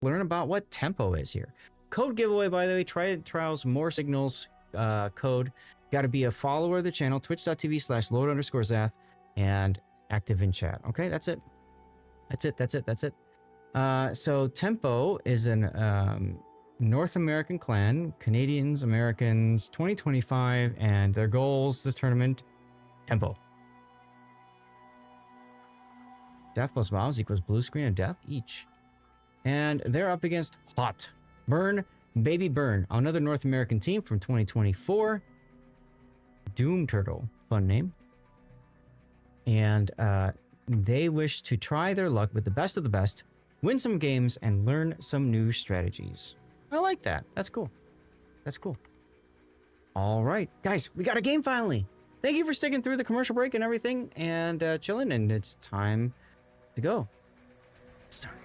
learn about what tempo is here. Code giveaway, by the way, Trident Trials, more signals code. Got to be a follower of the channel, twitch.tv/Lord_Zath, and active in chat. Okay, that's it. That's it. So Tempo is an North American clan, Canadians, Americans, 2025, and their goals this tournament, Tempo. Death plus mouse equals blue screen and death each. And they're up against Hot. Burn, Baby Burn, another North American team from 2024. Doom Turtle, fun name. And they wish to try their luck with the best of the best, win some games, and learn some new strategies. I like that. That's cool. That's cool. All right, guys, we got a game finally. Thank you for sticking through the commercial break and everything and chilling, and it's time to go. Let's start.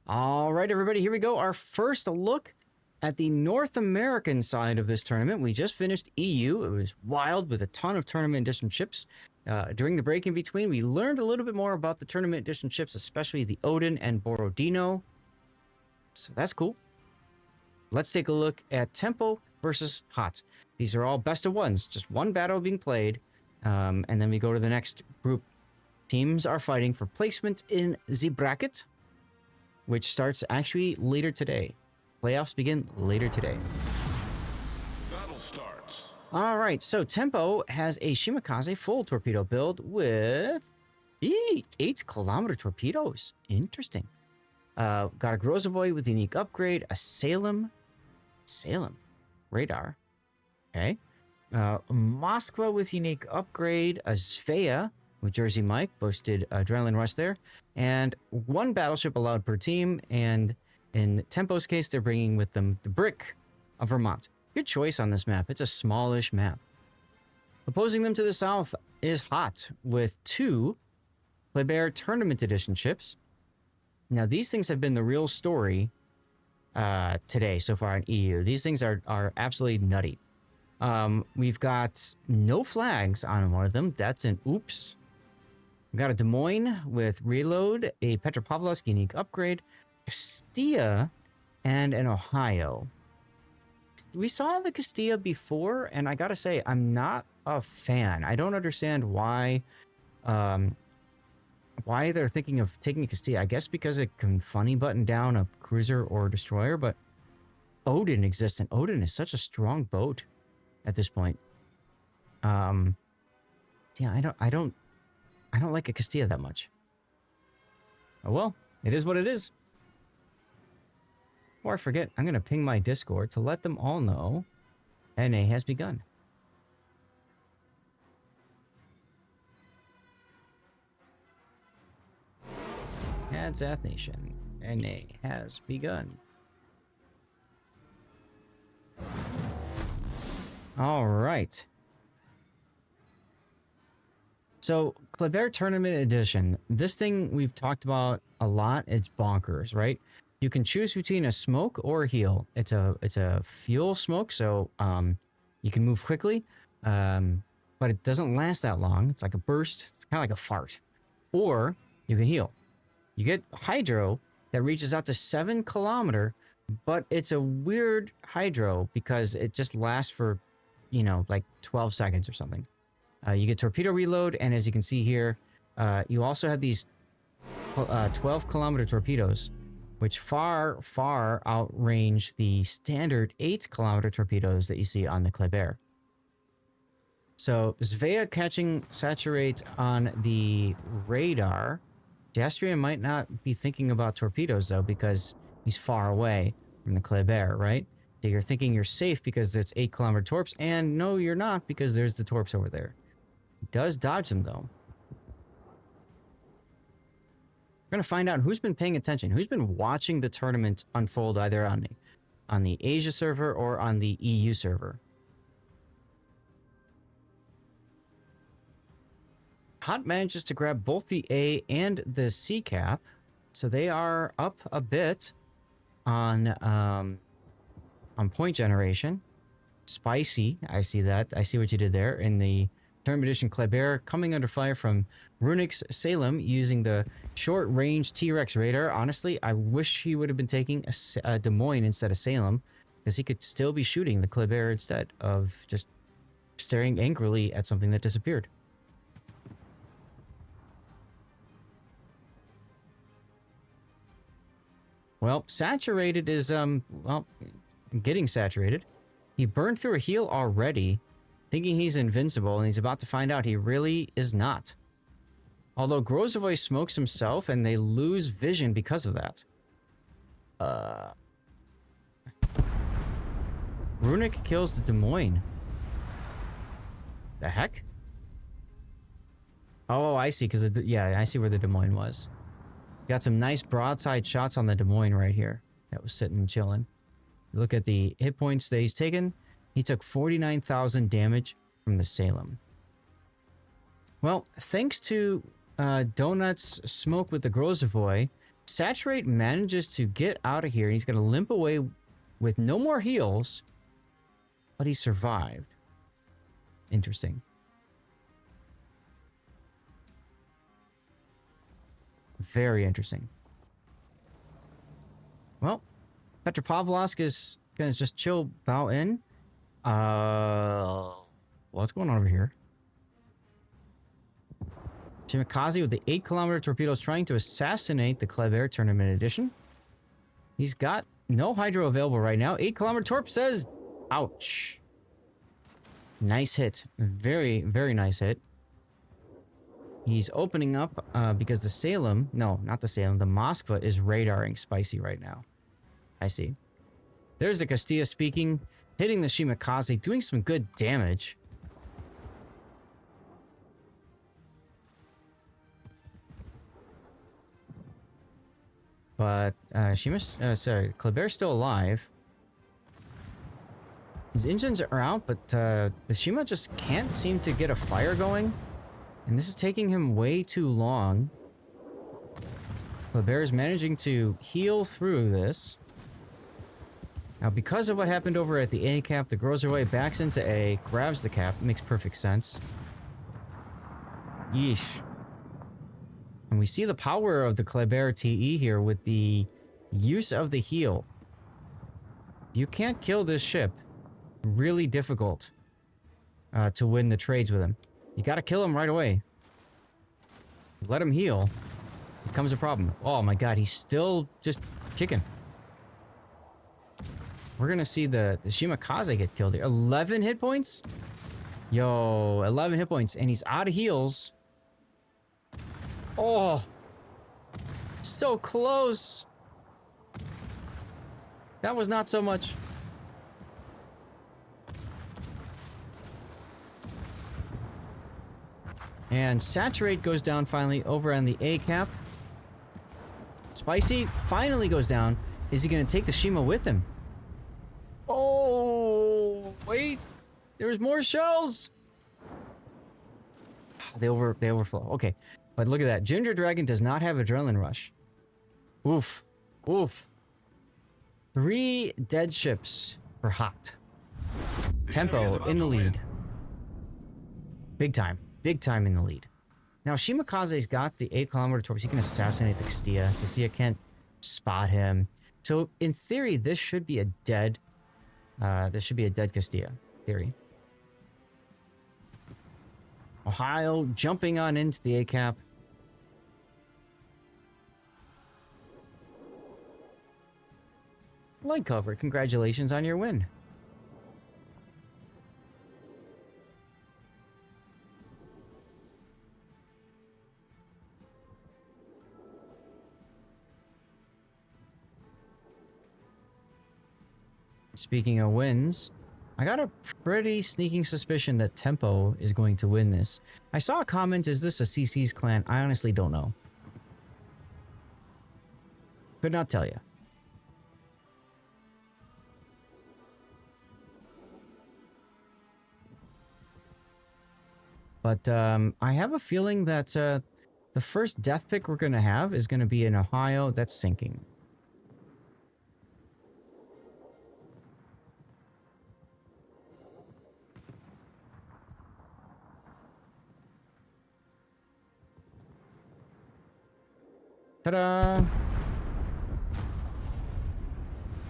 All right, everybody, here we go. Our first look at the North American side of this tournament. We just finished EU. It was wild with a ton of tournament edition ships. During the break in between, we learned a little bit more about the tournament edition ships, especially the Odin and Borodino. So that's cool. Let's take a look at Tempo versus Hot. These are all best of ones, just one battle being played. And then we go to the next group. Teams are fighting for placement in the bracket, which starts actually later today. Playoffs begin later today. Battle starts. All right, so Tempo has a Shimakaze full torpedo build with 8-kilometer torpedoes. Interesting. Got a Grozavoy with unique upgrade, a Salem radar. Okay. Moskva with unique upgrade, a Svea with Jersey Mike, boasted adrenaline rush there, and one battleship allowed per team, and in Tempo's case, they're bringing with them the Brick of Vermont. Good choice on this map. It's a smallish map. Opposing them to the south is Hot with 2 Kleber Tournament Edition ships. Now, these things have been the real story today so far in EU. These things are absolutely nutty. We've got no flags on one of them. That's an oops. We've got a Des Moines with reload, a Petropavlovsk unique upgrade, Castilla, and an Ohio. We saw the Castilla before, and I gotta say, I'm not a fan. I don't understand why they're thinking of taking Castilla. I guess because it can funny button down a cruiser or destroyer, but Odin exists, and Odin is such a strong boat at this point. Yeah, I don't like a Castilla that much. Oh well, it is what it is. Before I forget, I'm gonna ping my Discord to let them all know NA has begun. And Zath Nation, NA has begun. All right. So, Kleber Tournament Edition. This thing we've talked about a lot. It's bonkers, right? You can choose between a smoke or a heal. It's a fuel smoke, so you can move quickly, but it doesn't last that long. It's like a burst. It's kind of like a fart. Or you can heal. You get hydro that reaches out to 7 kilometer, but it's a weird hydro because it just lasts for, you know, like 12 seconds or something. You get torpedo reload, and as you can see here, you also have these 12-kilometer torpedoes, which far outrange the standard 8-kilometer torpedoes that you see on the Kleber. So Svea catching saturate on the radar. Jastrian might not be thinking about torpedoes though, because he's far away from the Kleber, right? So you're thinking you're safe because there's 8-kilometer torps, and no, you're not, because there's the torps over there. He does dodge them though. We're gonna find out who's been paying attention, who's been watching the tournament unfold either on the Asia server or on the EU server. Hot manages to grab both the A and the C cap, so they are up a bit on point generation. Spicy, I see that. I see what you did there in the Tournament Edition Kleber coming under fire from Runix Salem using the short-range T-Rex radar. Honestly, I wish he would have been taking a Des Moines instead of Salem, because he could still be shooting the Kleber instead of just staring angrily at something that disappeared. Well, saturated is, well, getting saturated. He burned through a heal already, thinking he's invincible, and he's about to find out he really is not. Although Grozovoy smokes himself, and they lose vision because of that. Runic kills the Des Moines. The heck? Oh, I see, because, yeah, I see where the Des Moines was. Got some nice broadside shots on the Des Moines right here. That was sitting and chilling. Look at the hit points that he's taken. He took 49,000 damage from the Salem. Well, thanks to Donut's smoke with the Grozovoy, Saturate manages to get out of here. He's going to limp away with no more heals, but he survived. Interesting. Very interesting. Well, Petropavlovsk is gonna just chill, bow in. What's going on over here? Shimakaze with the 8-kilometer torpedoes trying to assassinate the Kleber Tournament Edition. He's got no hydro available right now. 8-kilometer torp says, ouch. Nice hit. Very, very nice hit. He's opening up because the Salem, no, not the Salem, the Moskva is radaring Spicy right now. I see. There's the Castilla speaking, hitting the Shimakaze, doing some good damage. But Kleber's still alive. His engines are out, but the Shima just can't seem to get a fire going. And this is taking him way too long. Kleber is managing to heal through this. Now, because of what happened over at the A cap, the Grozovoy backs into A, grabs the cap. It makes perfect sense. Yeesh. And we see the power of the Kleber TE here with the use of the heal. You can't kill this ship. Really difficult to win the trades with him. You gotta kill him right away. Let him heal. It becomes a problem. Oh my god, he's still just kicking. We're gonna see the Shimakaze get killed here. 11 hit points? Yo, 11 hit points. And he's out of heals. Oh. So close. That was not so much. And Saturate goes down finally over on the A cap. Spicy finally goes down. Is he going to take the Shima with him? Oh, wait. There's more shells. They overflow. Okay. But look at that. Ginger Dragon does not have Adrenaline Rush. Oof. Oof. 3 dead ships for hot. Tempo in the lead. Big time. Big time in the lead. Now, Shimakaze's got the 8-kilometer torpedoes. He can assassinate the Castilla. Castilla can't spot him. So, in theory, this should be a dead... Castilla. Theory. Ohio jumping on into the A-cap. Light cover. Congratulations on your win. Speaking of wins, I got a pretty sneaking suspicion that Tempo is going to win this. I saw a comment, is this a CC's clan? I honestly don't know. Could not tell you. But I have a feeling that the first death pick we're going to have is going to be in Ohio that's sinking. Ta-da!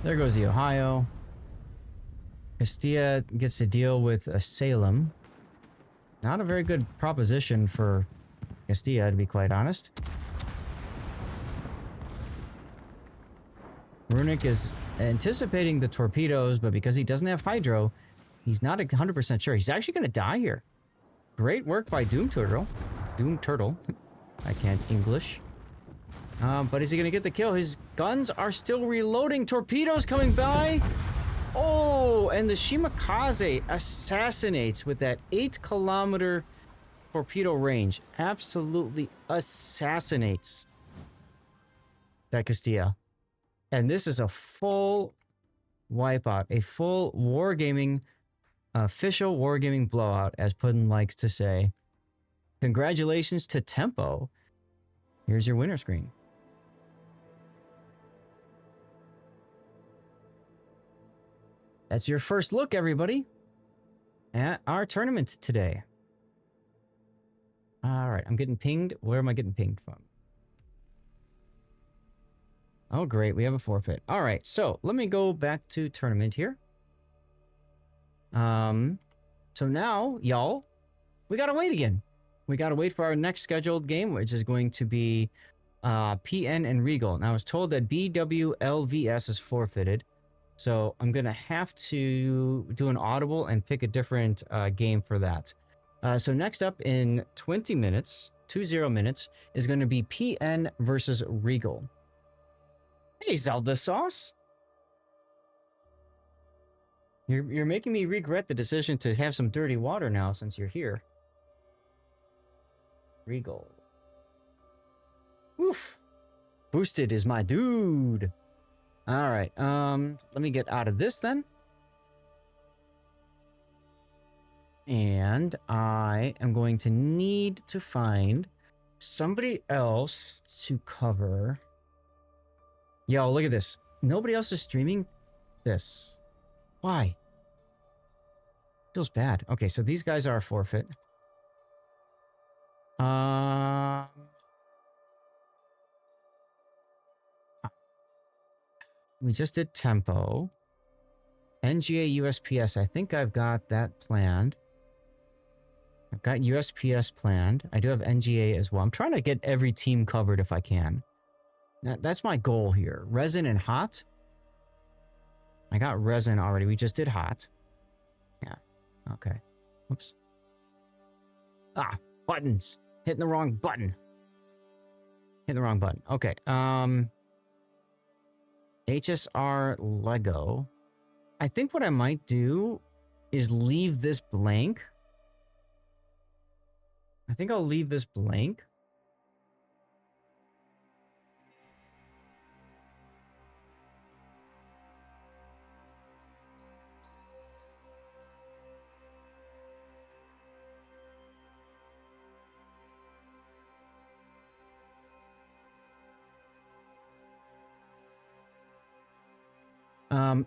There goes the Ohio. Castilla gets to deal with a Salem. Not a very good proposition for Castilla, to be quite honest. Runic is anticipating the torpedoes, but because he doesn't have Hydro, he's not 100% sure. He's actually going to die here. Great work by Doom Turtle. Doom Turtle. I can't English. But is he going to get the kill? His guns are still reloading. Torpedoes coming by. Oh, and the Shimakaze assassinates with that 8-kilometer torpedo range. Absolutely assassinates that Castilla. And this is a full wipeout, a full wargaming, official wargaming blowout, as Puddin likes to say. Congratulations to Tempo. Here's your winner screen. That's your first look, everybody, at our tournament today. All right, I'm getting pinged. Where am I getting pinged from? Oh, great. We have a forfeit. All right, so let me go back to tournament here. So now, y'all, we got to wait again. We got to wait for our next scheduled game, which is going to be PN and Regal. Now, I was told that BWLVS is forfeited. So I'm going to have to do an audible and pick a different game for that. So next up in 20 minutes, 20 minutes, is going to be PN versus Regal. Hey, Zelda Sauce. You're making me regret the decision to have some dirty water now since you're here. Regal. Woof. Boosted is my dude. All right, let me get out of this then. And I am going to need to find somebody else to cover. Yo, look at this. Nobody else is streaming this. Why? Feels bad. Okay, so these guys are a forfeit. We just did Tempo. NGA USPS. I think I've got that planned. I've got USPS planned. I do have NGA as well. I'm trying to get every team covered if I can. That's my goal here. Resin and Hot. I got Resin already. We just did Hot. Yeah. Okay. Whoops. Ah, buttons. Hitting the wrong button. Hitting the wrong button. Okay. HSR Lego. I think what I might do is leave this blank. I think I'll leave this blank.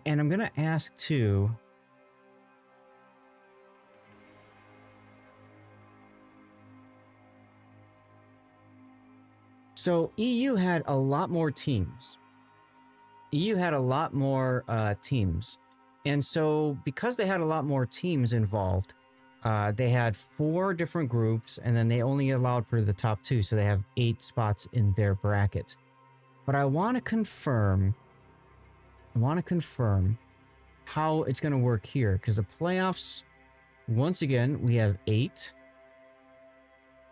And I'm going to ask too. So EU had a lot more teams. EU had a lot more teams. And so because they had a lot more teams involved, they had 4 different groups, and then they only allowed for the top 2. So they have 8 spots in their bracket. But I want to confirm how it's going to work here, because the playoffs, once again, we have 8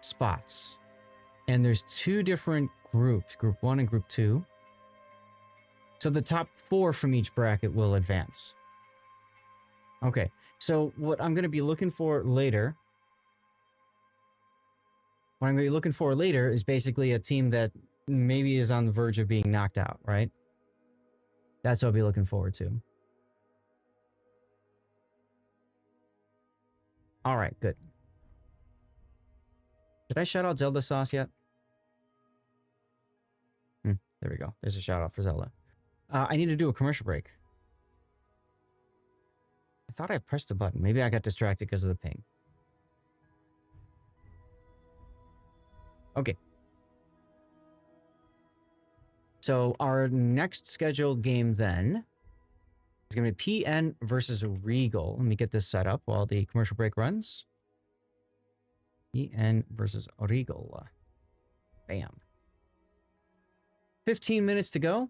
spots, and there's 2 different groups, group 1 and group 2. So the top 4 from each bracket will advance. Okay, so what I'm going to be looking for later, is basically a team that maybe is on the verge of being knocked out, right? That's what I'll be looking forward to. All right, good. Did I shout out Zelda Sauce yet? There we go. There's a shout out for Zelda. I need to do a commercial break. I thought I pressed the button. Maybe I got distracted because of the ping. Okay. So our next scheduled game then is going to be PN versus Regal. Let me get this set up while the commercial break runs. PN versus Regal. Bam. 15 minutes to go.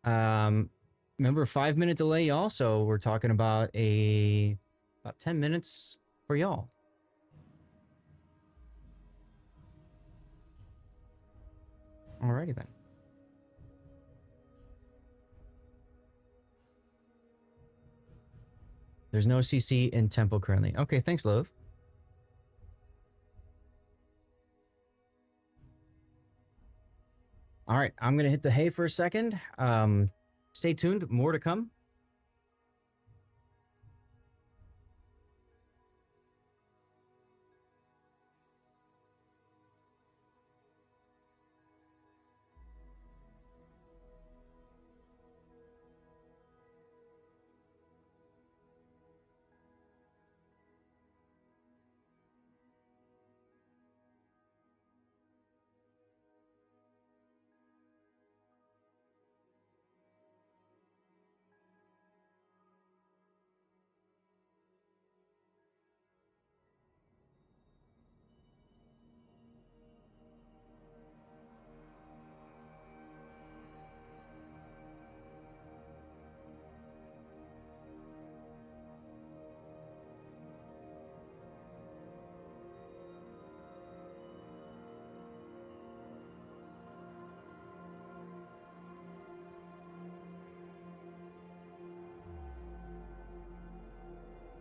Remember, 5-minute delay, y'all. So we're talking about about 10 minutes for y'all. Alrighty then. There's no CC in Temple currently. Okay, thanks, Loth. All right, I'm going to hit the hay for a second. Stay tuned, more to come.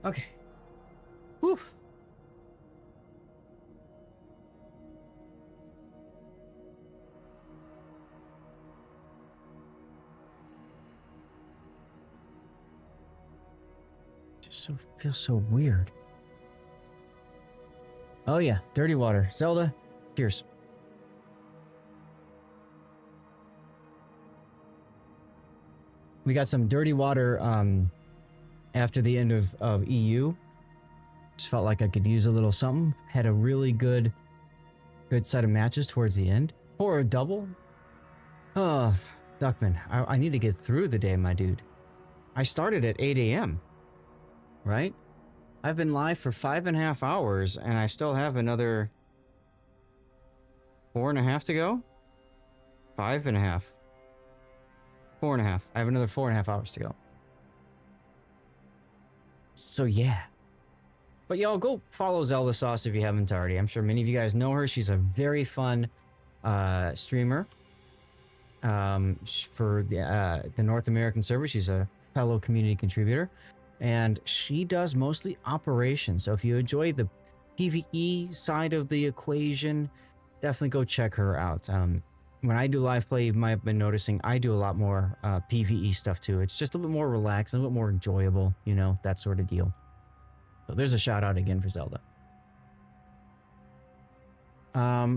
Okay. Whew. Just feels so weird. Oh yeah, dirty water. Zelda, cheers. We got some dirty water after the end of EU. Just felt like I could use a little something. Had a really good set of matches towards the end. Or a double. Oh, Duckman, I need to get through the day, my dude. I started at 8 a.m. Right? I've been live for 5.5 hours and I still have another 4.5 to go. 5.5. 4.5. I have another 4.5 hours to go. So yeah. But y'all go follow Zelda Sauce if you haven't already. I'm sure many of you guys know her. She's a very fun streamer for the North American server. She's a fellow community contributor. And she does mostly operations. So if you enjoy the PvE side of the equation, definitely go check her out. When I do live play, you might have been noticing I do a lot more PvE stuff too. It's just a little bit more relaxed, a little bit more enjoyable, you know, that sort of deal. So there's a shout out again for Zelda.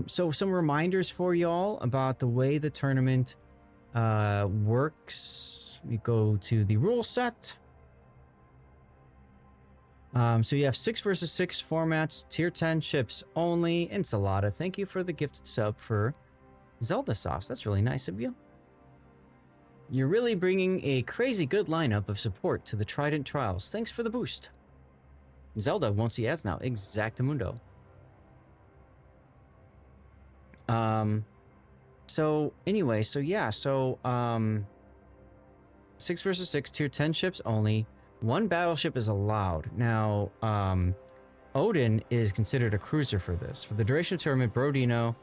So some reminders for y'all about the way the tournament works. We go to the rule set. So you have 6 versus 6 formats, tier 10 ships only. Ensalada, thank you for the gifted sub for Zelda Sauce. That's really nice of you. You're really bringing a crazy good lineup of support to the Trident Trials. Thanks for the boost. Zelda won't see ads now. Exactamundo. So anyway, so yeah, so 6 versus 6, tier 10 ships only. 1 battleship is allowed. Now, Odin is considered a cruiser for this. For the duration of the tournament, Brodino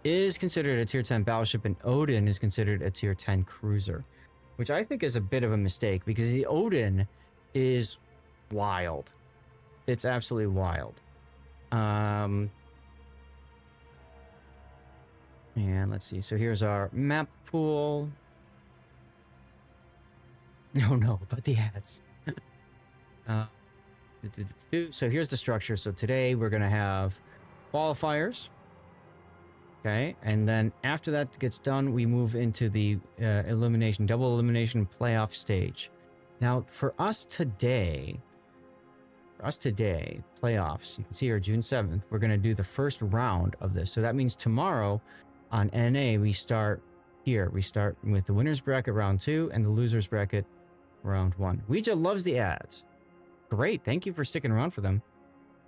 is considered a tier 10 battleship and Odin is considered a tier 10 cruiser, which I think is a bit of a mistake because the Odin is wild. It's absolutely wild. And let's see. So here's our map pool. Oh no, but the ads. So here's the structure. So today we're going to have qualifiers. Okay, and then after that gets done, we move into the double elimination playoff stage. Now, for us today, playoffs, you can see here June 7th, we're going to do the first round of this. So that means tomorrow on NA, we start here. We start with the winner's bracket round 2 and the loser's bracket round 1. Ouija loves the ads. Great. Thank you for sticking around for them.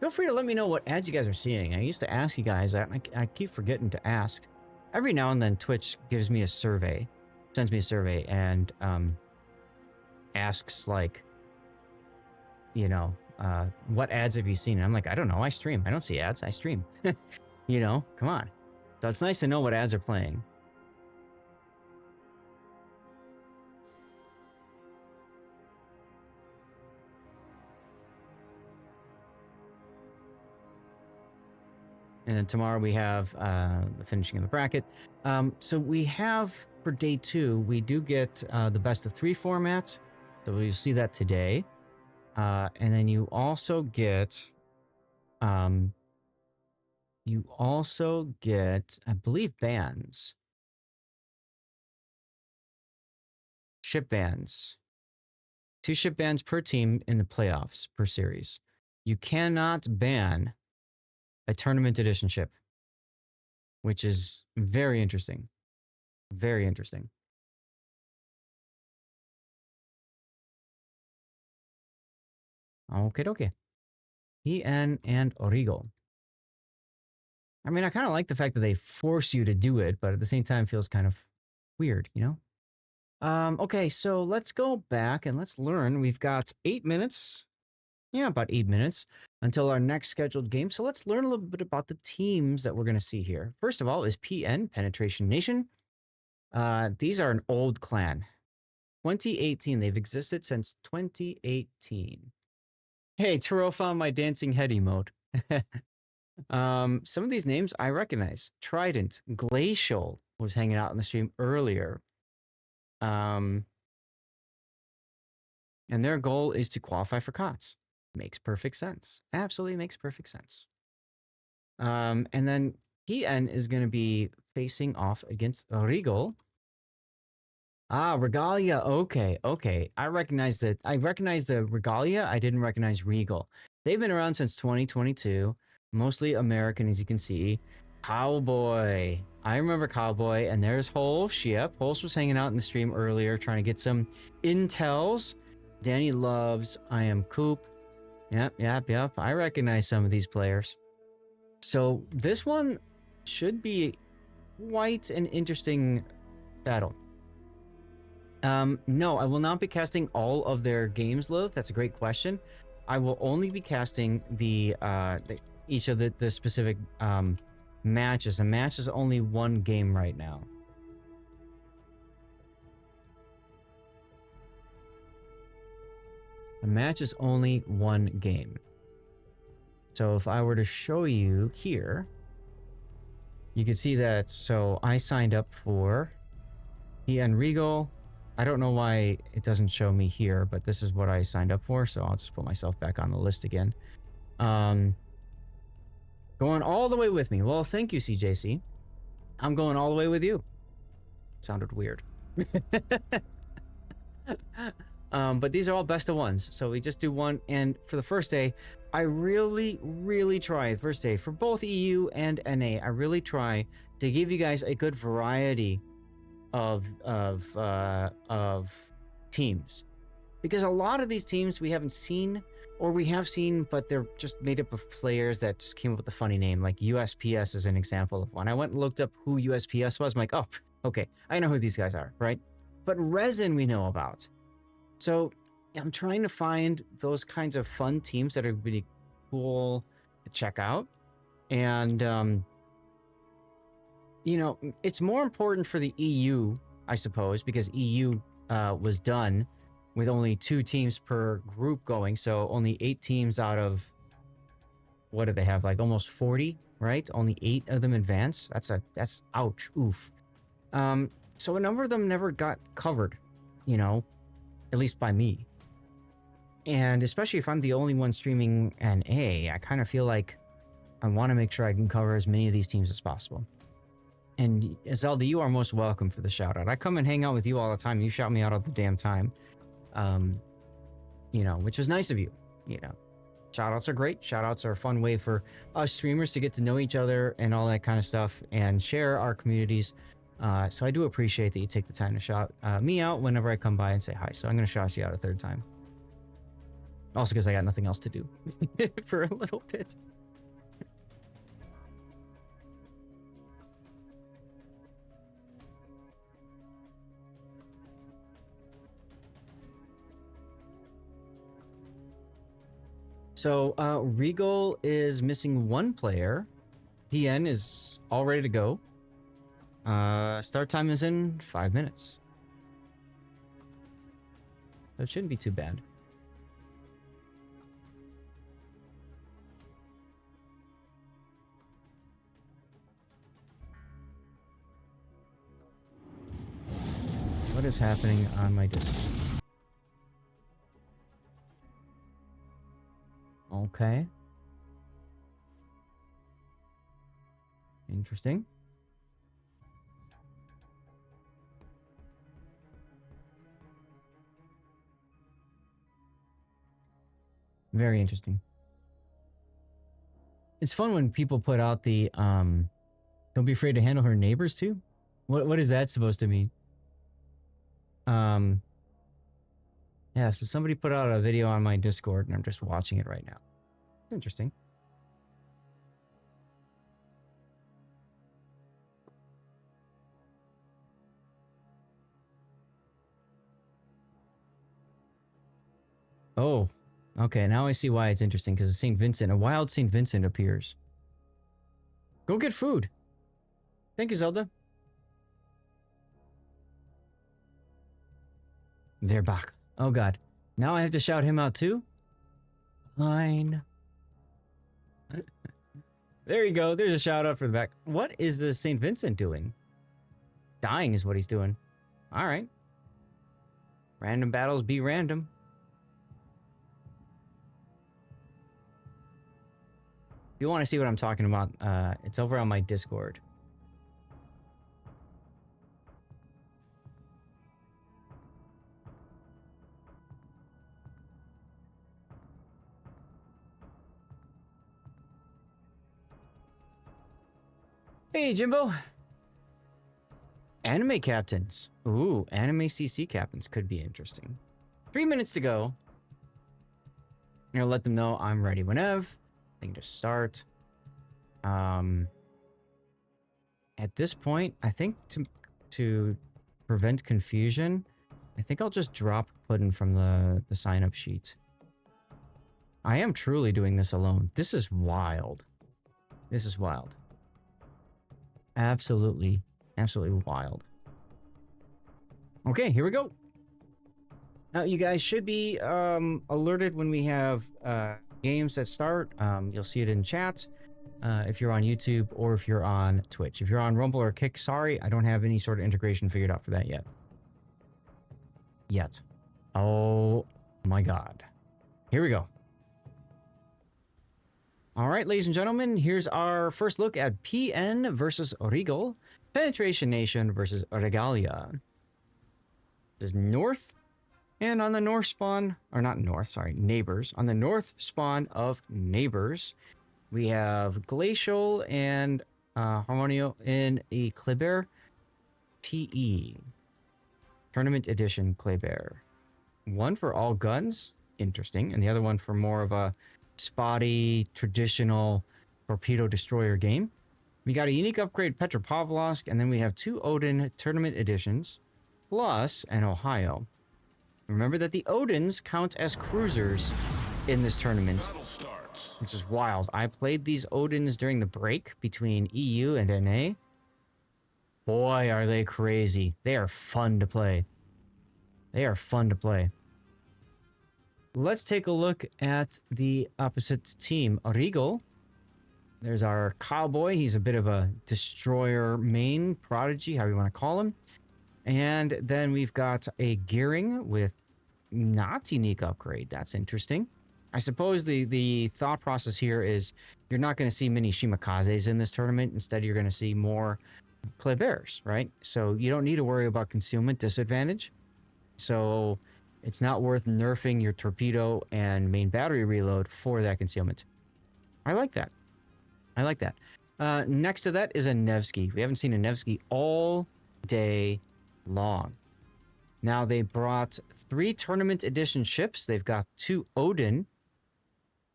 Feel free to let me know what ads you guys are seeing. I used to ask you guys that. I keep forgetting to ask. Every now and then Twitch gives me a survey, sends me a survey, and asks like, you know, what ads have you seen? And I'm like, I don't know. I stream. I don't see ads. I stream. You know, come on. So it's nice to know what ads are playing. And then tomorrow we have the finishing of the bracket. So we have, for day 2, we do get the best of 3 format. So we'll see that today. And then you also get, I believe, bans. Ship bans. 2 ship bans per team in the playoffs per series. You cannot ban a tournament edition ship, which is very interesting. Very interesting. Okay. EN and REGAL. I mean, I kind of like the fact that they force you to do it, but at the same time feels kind of weird, you know? Okay, so let's go back and let's learn. We've got 8 minutes. Yeah, about 8 minutes until our next scheduled game. So let's learn a little bit about the teams that we're going to see here. First of all is PN, Penetration Nation. These are an old clan. 2018. They've existed since 2018. Hey, Turo found my dancing head emote. Some of these names I recognize. Trident, Glacial was hanging out in the stream earlier. And their goal is to qualify for KOTS. Makes perfect sense. Absolutely makes perfect sense. And then PN is going to be facing off against REGAL. Regalia. Okay. I recognize the Regalia. I didn't recognize REGAL. They've been around since 2022. Mostly American, as you can see. Cowboy. I remember Cowboy, and there's Holsh. Yep, Holsh was hanging out in the stream earlier trying to get some intels. Danny loves I Am Coop. Yep. I recognize some of these players. So this one should be quite an interesting battle. No, I will not be casting all of their games, Lilith. That's a great question. I will only be casting each of the specific matches. A match is only one game right now. A match is only one game. So if I were to show you here, you can see that. So I signed up for PN REGAL. I don't know why it doesn't show me here, but this is what I signed up for. So I'll just put myself back on the list again. Going all the way with me. Well, thank you, CJC. I'm going all the way with you. Sounded weird. But these are all best of ones. So we just do one. And for the first day, I really try, first day, for both EU and NA, I really try to give you guys a good variety of teams. Because a lot of these teams we haven't seen, or we have seen, but they're just made up of players that just came up with a funny name, like USPS is an example of one. I went and looked up who USPS was. I'm like, oh, okay, I know who these guys are, right? But RESIN we know about. So I'm trying to find those kinds of fun teams that are really cool to check out. And, you know, it's more important for the EU, I suppose, because EU was done with only 2 teams per group going. So only 8 teams out of, what do they have? Like almost 40, right? Only 8 of them advance. That's ouch. Oof. So a number of them never got covered, you know, at least by me. And especially if I'm the only one streaming NA, I kind of feel like I want to make sure I can cover as many of these teams as possible. And Zelda, you are most welcome for the shout out. I come and hang out with you all the time. You shout me out all the damn time. You know, which is nice of you. You know, shout outs are great. Shout outs are a fun way for us streamers to get to know each other and all that kind of stuff and share our communities. So I do appreciate that you take the time to shout me out whenever I come by and say hi. So I'm going to shout you out a third time. Also because I got nothing else to do for a little bit. So Regal is missing one player. PN is all ready to go. Start time is in 5 minutes. So it shouldn't be too bad. What is happening on my Discord? Okay. Interesting. Very interesting. It's fun when people put out the don't be afraid to handle her neighbors too. What is that supposed to mean? Yeah, so somebody put out a video on my Discord and I'm just watching it right now. It's interesting. Oh, okay, now I see why it's interesting, because St. Vincent, a wild St. Vincent appears. Go get food. Thank you, Zelda. They're back. Oh god. Now I have to shout him out too? Fine. There you go. There's a shout out for the back. What is the St. Vincent doing? Dying is what he's doing. Alright. Random battles be random. If you want to see what I'm talking about, it's over on my Discord. Hey, Jimbo. Anime captains. Ooh, anime CC captains could be interesting. 3 minutes to go. I'm gonna let them know I'm ready whenever. They can just start. At this point, I think to prevent confusion, I think I'll just drop Puddin from the sign-up sheet. I am truly doing this alone. This is wild. This is wild. Absolutely, absolutely wild. Okay, here we go. Now, you guys should be alerted when we have games that start. You'll see it in chat if you're on YouTube or if you're on Twitch. If you're on Rumble or Kick, sorry, I don't have any sort of integration figured out for that yet. Oh my god. Here we go. All right, ladies and gentlemen, here's our first look at PN versus REGAL, Penetration Nation versus Regalia. This is North, and on the North spawn, or not North, sorry, Neighbors. On the North spawn of Neighbors, we have Glacial and Harmonio in a Kleber TE. Tournament Edition Kleber. One for all guns, interesting, and the other one for more of a spotty, traditional torpedo destroyer game. We got a unique upgrade Petropavlovsk, and then we have 2 Odin tournament editions, plus an Ohio. Remember that the Odins count as cruisers in this tournament, which is wild. I played these Odins during the break between EU and NA. Boy, are they crazy. They are fun to play. They are fun to play. Let's take a look at the opposite team. REGAL. There's our cowboy. He's a bit of a destroyer main prodigy, however you want to call him. And then we've got a Gearing with not unique upgrade. That's interesting. I suppose the thought process here is you're not going to see many Shimikazes in this tournament. Instead, you're going to see more Klebers, right? So you don't need to worry about concealment disadvantage. So it's not worth nerfing your torpedo and main battery reload for that concealment. I like that. I like that. Next to that is a Nevsky. We haven't seen a Nevsky all day long. Now they brought 3 tournament edition ships. They've got 2 Odin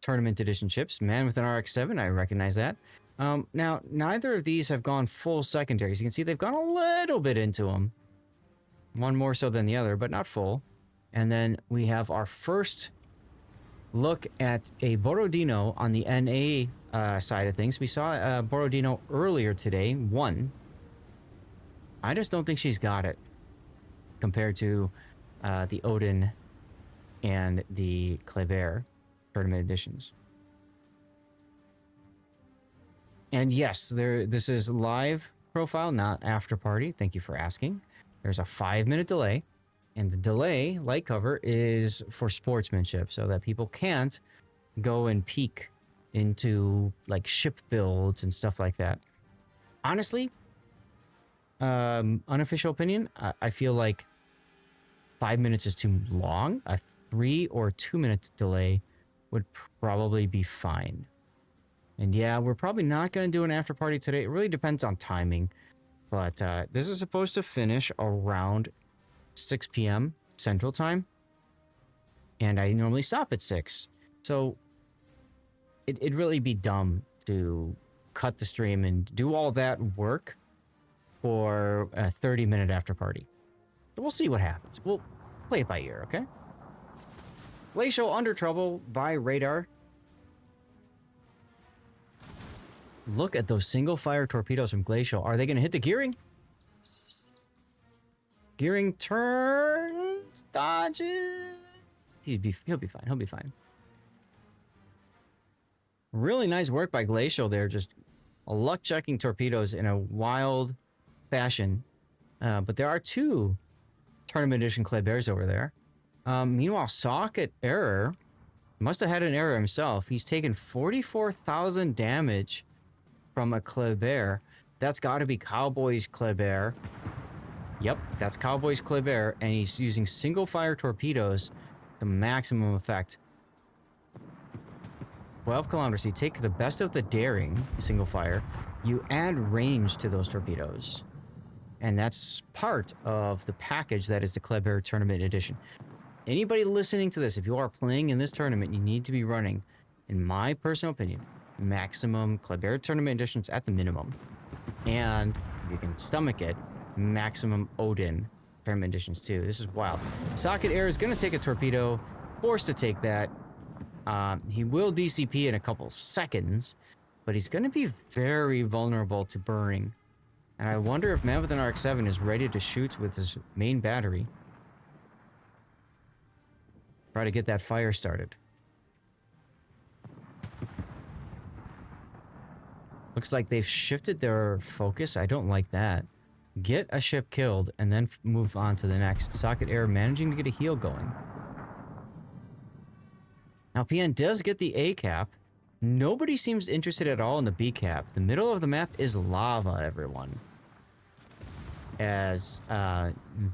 tournament edition ships. Man with an RX-7, I recognize that. Now, neither of these have gone full secondaries. You can see they've gone a little bit into them. One more so than the other, but not full. And then we have our first look at a Borodino on the NA side of things. We saw Borodino earlier today, 1. I just don't think she's got it compared to the Odin and the Kleber tournament editions. And yes, this is live profile, not after party. Thank you for asking. There's a 5-minute delay, and the delay, light cover, is for sportsmanship so that people can't go and peek into like ship builds and stuff like that. Honestly, unofficial opinion, I feel like 5 minutes is too long. A 3 or 2 minute delay would probably be fine. And yeah, we're probably not going to do an after party today. It really depends on timing. But this is supposed to finish around 6 p.m. Central Time. And I normally stop at 6. So it'd really be dumb to cut the stream and do all that work for a 30-minute after party. So we'll see what happens. We'll play it by ear, okay? Glacial under trouble by radar. Look at those single-fire torpedoes from Glacial. Are they going to hit the gearing? Gearing turns, dodges. He'll be fine. He'll be fine. Really nice work by Glacial there. Just luck-checking torpedoes in a wild fashion. But there are 2 tournament edition Klebers over there. Meanwhile, Socket Error must have had an error himself. He's taken 44,000 damage from a Kleber. That's got to be Cowboy's Kleber. Yep, that's Cowboy's Kleber, and he's using single-fire torpedoes to maximum effect. 12 kilometers. So you take the best of the daring single-fire. You add range to those torpedoes. And that's part of the package that is the Kleber Tournament Edition. Anybody listening to this, if you are playing in this tournament, you need to be running, in my personal opinion, maximum Kleber Tournament Editions at the minimum. And if you can stomach it, maximum Odin Tournament Editions too. This is wild. Socket Air is going to take a torpedo, forced to take that. He will DCP in a couple seconds, but he's going to be very vulnerable to burning. And I wonder if Man with an RX-7 is ready to shoot with his main battery. Try to get that fire started. Looks like they've shifted their focus. I don't like that. Get a ship killed and then move on to the next. Socket Air managing to get a heal going. Now PN does get the A cap. Nobody seems interested at all in the B cap. The middle of the map is lava, everyone. As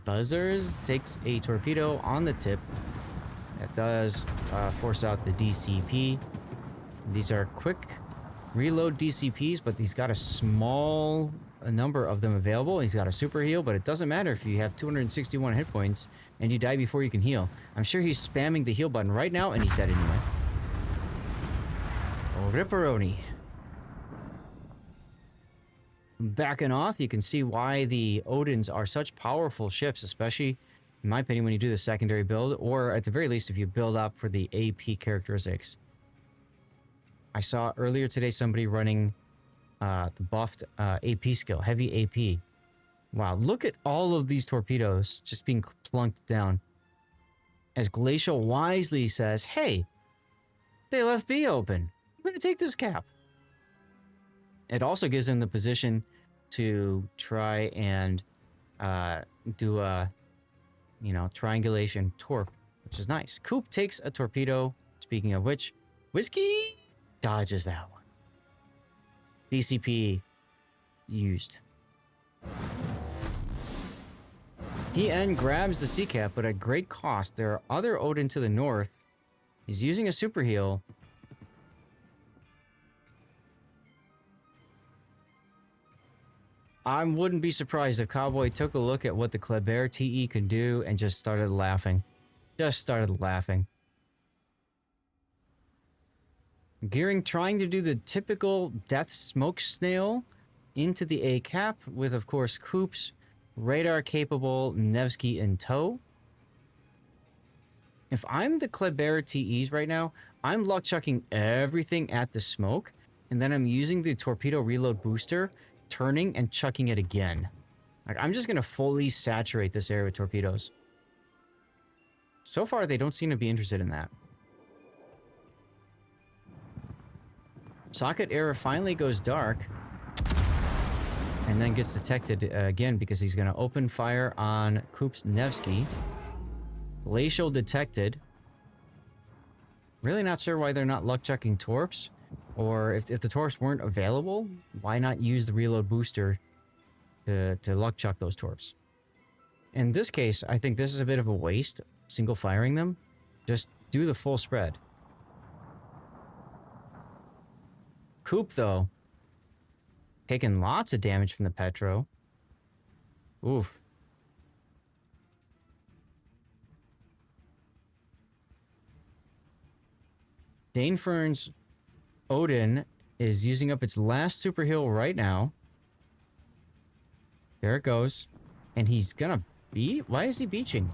Buzzers takes a torpedo on the tip. That does force out the DCP. These are quick reload DCPs, but he's got a small number of them available. He's got a super heal, but it doesn't matter if you have 261 hit points and you die before you can heal. I'm sure he's spamming the heal button right now, and he's dead anyway. Oh, Ripperoni. Backing off, you can see why the Odins are such powerful ships, especially, in my opinion, when you do the secondary build, or at the very least, if you build up for the AP characteristics. I saw earlier today somebody running the buffed AP skill, heavy AP. Wow, look at all of these torpedoes just being plunked down. As Glacial wisely says, hey, they left B open. I'm going to take this cap. It also gives him the position to try and do a, triangulation torp, which is nice. Coop takes a torpedo. Speaking of which, Whiskey dodges that one. DCP used. PN grabs the C cap, but at great cost. There are other Odin to the north. He's using a super heal. I wouldn't be surprised if Cowboy took a look at what the Kleber TE could do and just started laughing. Just started laughing. Gearing trying to do the typical death smoke snail into the A cap with, of course, Coops, radar capable Nevsky in tow. If I'm the Kleber TEs right now, I'm luck chucking everything at the smoke, and then I'm using the torpedo reload booster, turning and chucking it again. Like, I'm just gonna fully saturate this area with torpedoes. So far, they don't seem to be interested in that. Socket error finally goes dark, and then gets detected again because he's gonna open fire on Coops Nevsky. Glacial detected. Really not sure why they're not luck checking torps, or if the torps weren't available, why not use the reload booster to luck chuck those torps? In this case, I think this is a bit of a waste, single firing them. Just do the full spread. Coop, though, taking lots of damage from the Petro. Oof. Danefern's Odin is using up its last super heal right now. There it goes. And he's gonna beat? Why is he beaching?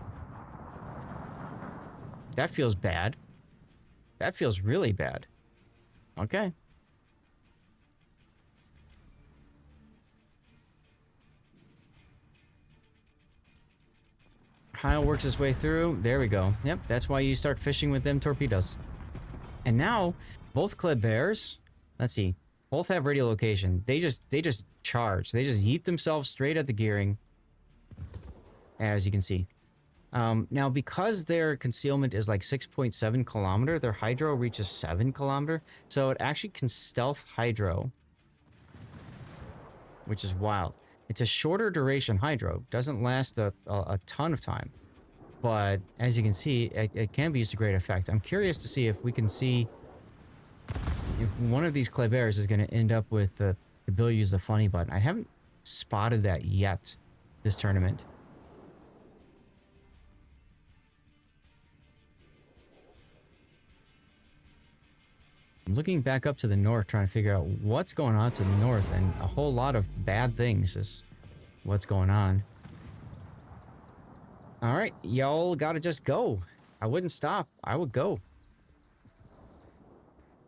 That feels bad. That feels really bad. Okay. Kyle works his way through. There we go. Yep, that's why you start fishing with them torpedoes. And now, both Klebers, let's see, both have radiolocation. They just charge. They just yeet themselves straight at the gearing, as you can see. Now, because their concealment is like 6.7 kilometer, their hydro reaches 7 kilometer, so it actually can stealth hydro, which is wild. It's a shorter duration hydro, doesn't last a ton of time, but as you can see, it can be used to great effect. I'm curious to see if we can see if one of these Klebers is going to end up with the ability to use the funny button. I haven't spotted that yet this tournament. I'm looking back up to the north, trying to figure out what's going on to the north, and a whole lot of bad things is what's going on. All right, y'all gotta just go. I wouldn't stop. I would go.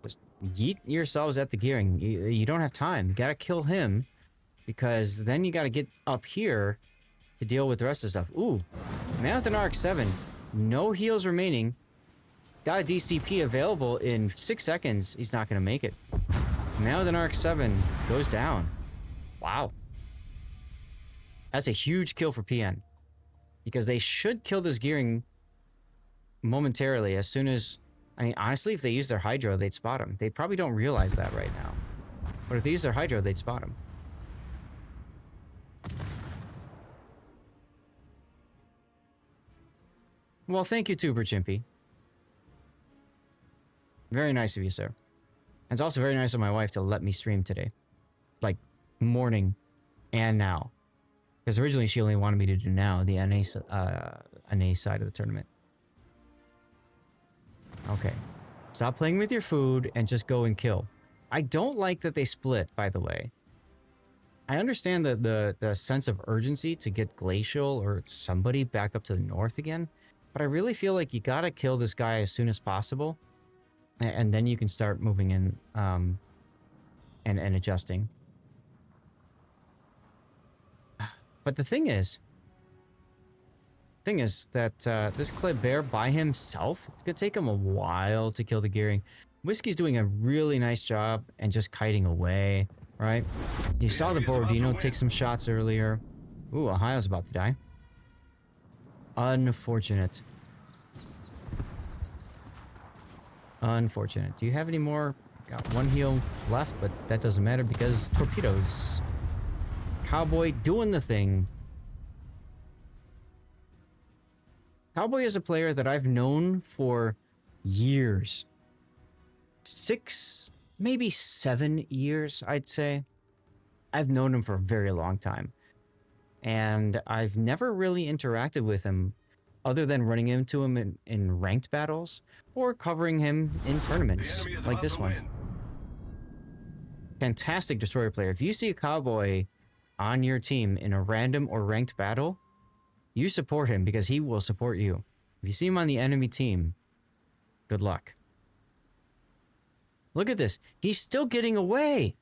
Just yeet yourselves at the gearing. You don't have time. You gotta kill him, because then you gotta get up here to deal with the rest of the stuff. Ooh, man with an RX-7. No heals remaining. Got a DCP available in 6 seconds. He's not going to make it. Man with an RX-7 goes down. Wow. That's a huge kill for PN. Because they should kill this gearing momentarily as soon as... I mean, honestly, if they use their hydro, they'd spot him. They probably don't realize that right now. But if they use their hydro, they'd spot him. Well, thank you, Tuber Chimpy. Very nice of you, sir. And it's also very nice of my wife to let me stream today. Like, morning and now. Because originally she only wanted me to do now, the NA side of the tournament. Okay. Stop playing with your food and just go and kill. I don't like that they split, by the way. I understand the sense of urgency to get Glacial or somebody back up to the north again. But I really feel like you gotta kill this guy as soon as possible. And then you can start moving in and adjusting. But the thing is that this Kleber by himself, it's going to take him a while to kill the gearing. Whiskey's doing a really nice job and just kiting away, right? You saw the Borodino take some shots earlier. Ooh, Ohio's about to die. Unfortunate. Unfortunate. Do you have any more? Got one heal left, but that doesn't matter because torpedoes. Cowboy doing the thing. Cowboy is a player that I've known for years. 6, maybe 7 years, I'd say. I've known him for a very long time. And I've never really interacted with him other than running into him in ranked battles or covering him in tournaments like this one. Fantastic destroyer player. If you see a cowboy on your team in a random or ranked battle, you support him because he will support you. If you see him on the enemy team, good luck. Look at this. He's still getting away.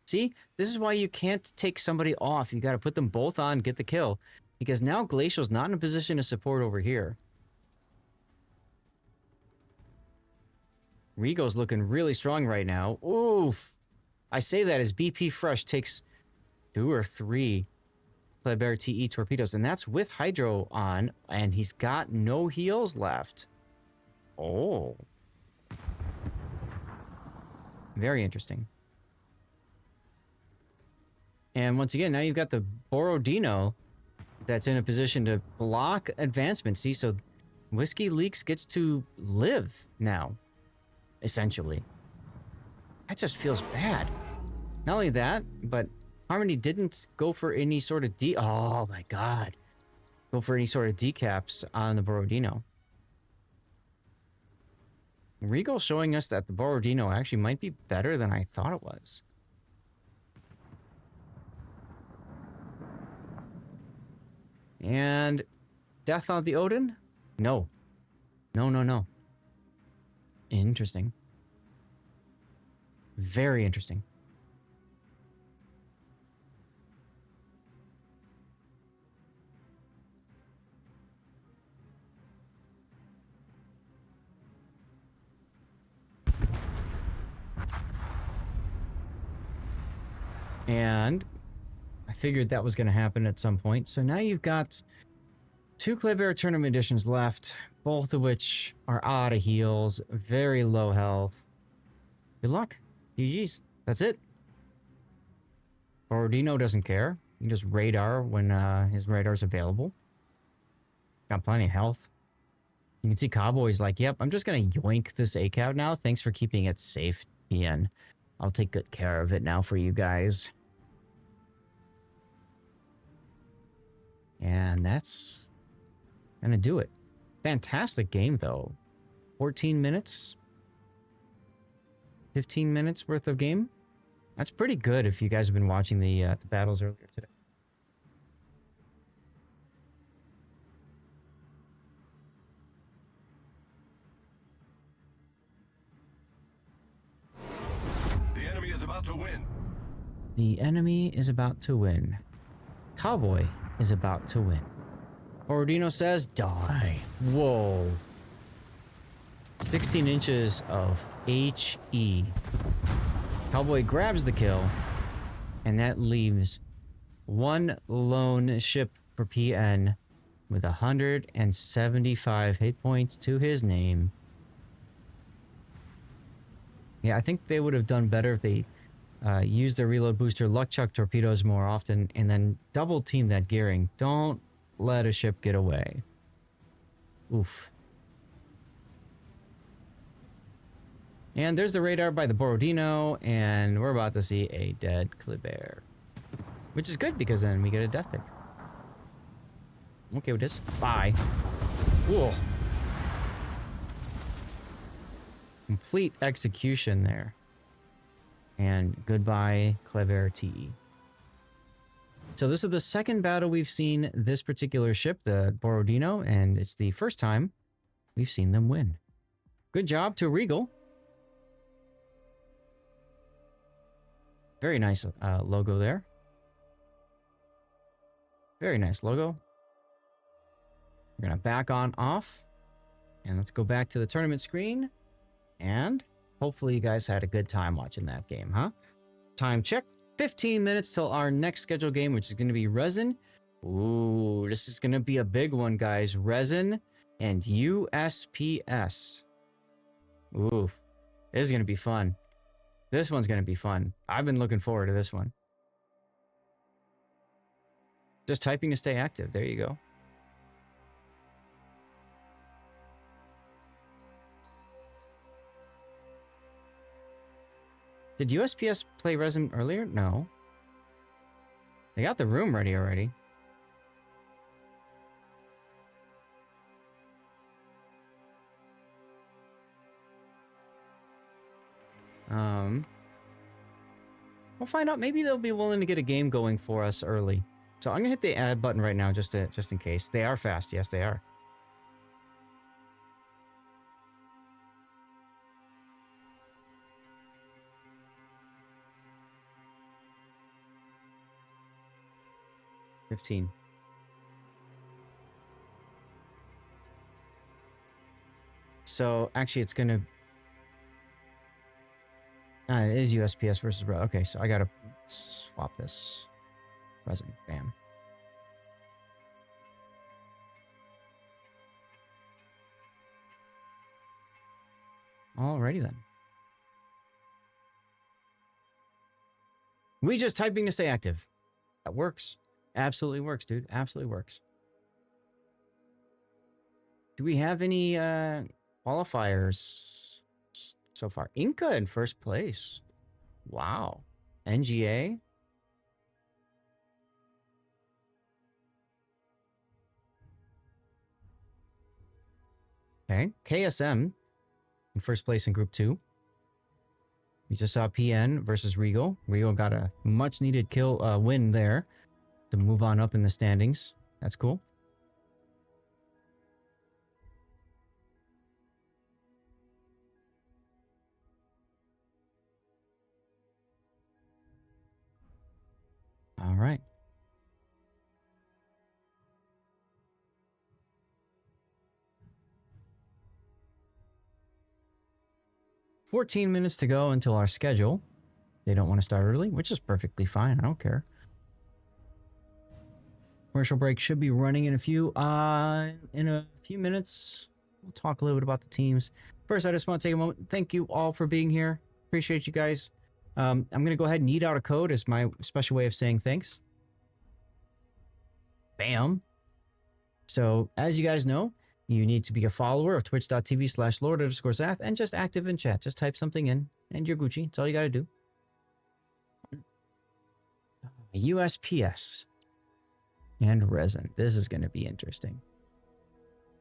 See, this is why you can't take somebody off. You got to put them both on, get the kill. Because now Glacial's not in a position to support over here. Regal's looking really strong right now. Oof. I say that as BP Fresh takes 2 or 3 Kleber TE torpedoes. And that's with Hydro on. And he's got no heals left. Oh. Very interesting. And once again, now you've got the Borodino that's in a position to block advancement. See, so Whiskey Leaks gets to live now, essentially. That just feels bad. Not only that, but Harmony didn't go for any sort of oh my god. Go for any sort of decaps on the Borodino. Regal showing us that the Borodino actually might be better than I thought it was. And death on the Odin? No. No, no, no. Interesting. Very interesting. And I figured that was going to happen at some point. So now you've got 2 Kleber Tournament Editions left, both of which are out of heals, very low health. Good luck. GG's. That's it. Borodino doesn't care. You just radar when his radar's available. Got plenty of health. You can see Cowboy's like, yep, I'm just going to yoink this ACAB now. Thanks for keeping it safe, PN. I'll take good care of it now for you guys. And that's gonna do it. Fantastic game, though. 14 minutes. 15 minutes worth of game. That's pretty good if you guys have been watching the battles earlier today. The enemy is about to win. The enemy is about to win. Cowboy is about to win. Borodino says, die. Whoa. 16 inches of HE. Cowboy grabs the kill, and that leaves 1 lone ship for PN with 175 hit points to his name. Yeah, I think they would have done better if they used their reload booster luck chuck torpedoes more often and then double team that gearing. Don't let a ship get away. Oof. And there's the radar by the Borodino, and we're about to see a dead Kleber. Which is good because then we get a death pick. I'm okay with this. Bye. Whoa. Complete execution there. And goodbye, Kleber TE. So this is the second battle we've seen this particular ship, the Borodino, and it's the first time we've seen them win. Good job to Regal. Very nice logo there. Very nice logo. We're going to back on off. And let's go back to the tournament screen. And hopefully you guys had a good time watching that game, huh? Time check. 15 minutes till our next scheduled game, which is going to be RESIN. Ooh, this is going to be a big one, guys. RESIN and USPS. Ooh, this is going to be fun. This one's going to be fun. I've been looking forward to this one. Just typing to stay active. There you go. Did USPS play RESIN earlier? No. They got the room ready already. We'll find out. Maybe they'll be willing to get a game going for us early. So I'm gonna hit the add button right now just in case. They are fast. Yes, they are. $15. So actually, it's gonna. It is USPS versus REGAL. Okay, so I gotta swap this. RESIN. Bam. Alrighty then. We just typing to stay active. That works. Absolutely works, dude. Absolutely works. Do we have any qualifiers so far? Inca in first place. Wow. NGA. Okay. KSM in first place in Group 2. We just saw PN versus REGAL. REGAL got a much needed win there to move on up in the standings. That's cool. All right. $14 minutes to go until our schedule. They don't want to start early, which is perfectly fine. I don't care. Commercial break should be running in a few minutes. We'll talk a little bit about the teams. First, I just want to take a moment. Thank you all for being here. Appreciate you guys. I'm going to go ahead and eat out a code as my special way of saying thanks. Bam. So, as you guys know, you need to be a follower of twitch.tv/Lord_Sath and just active in chat. Just type something in and you're Gucci. That's all you got to do. USPS and RESIN. This is going to be interesting.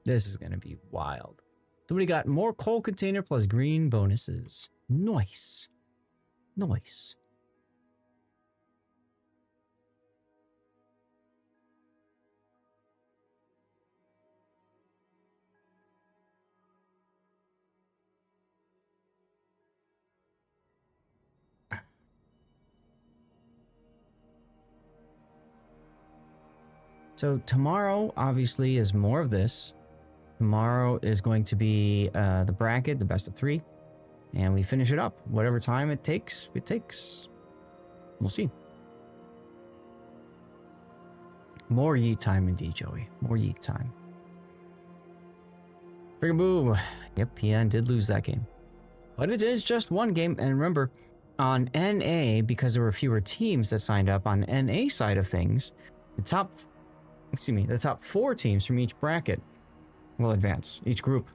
This is going to be wild. So we got more coal container plus green bonuses. Nice. Nice. So tomorrow, obviously, is more of this. Tomorrow is going to be the bracket, the best of 3. And we finish it up. Whatever time it takes, it takes. We'll see. More yeet time indeed, Joey. More yeet time. Friggin' boo. Yep, PN did lose that game. But it is just one game. And remember, on NA, because there were fewer teams that signed up on NA side of things, the top 4 teams from each bracket will advance. Each group,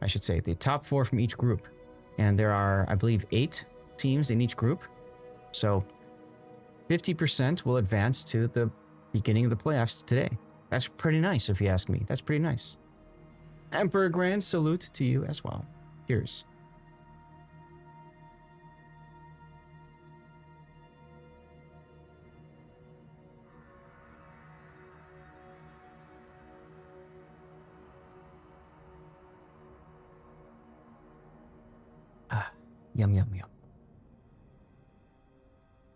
I should say. The top 4 from each group. And there are, I believe, 8 teams in each group. So 50% will advance to the beginning of the playoffs today. That's pretty nice, if you ask me. That's pretty nice. Emperor Grand, salute to you as well. Cheers. Yum, yum, yum.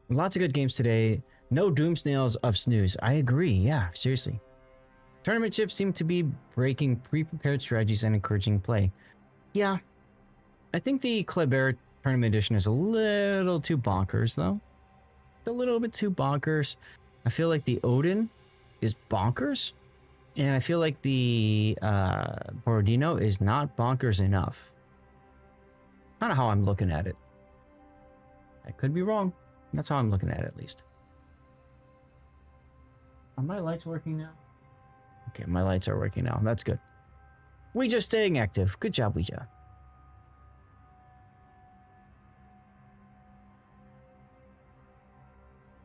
Lots of good games today. No doom snails of snooze. I agree. Yeah, seriously. Tournament chips seem to be breaking pre-prepared strategies and encouraging play. Yeah. I think the Kleber Tournament Edition is a little too bonkers, though. It's a little bit too bonkers. I feel like the Odin is bonkers. And I feel like the Borodino is not bonkers enough. Kind of how I'm looking at it. I could be wrong. That's how I'm looking at it, at least. Are my lights working now? Okay, my lights are working now. That's good. We just staying active. Good job, Ouija.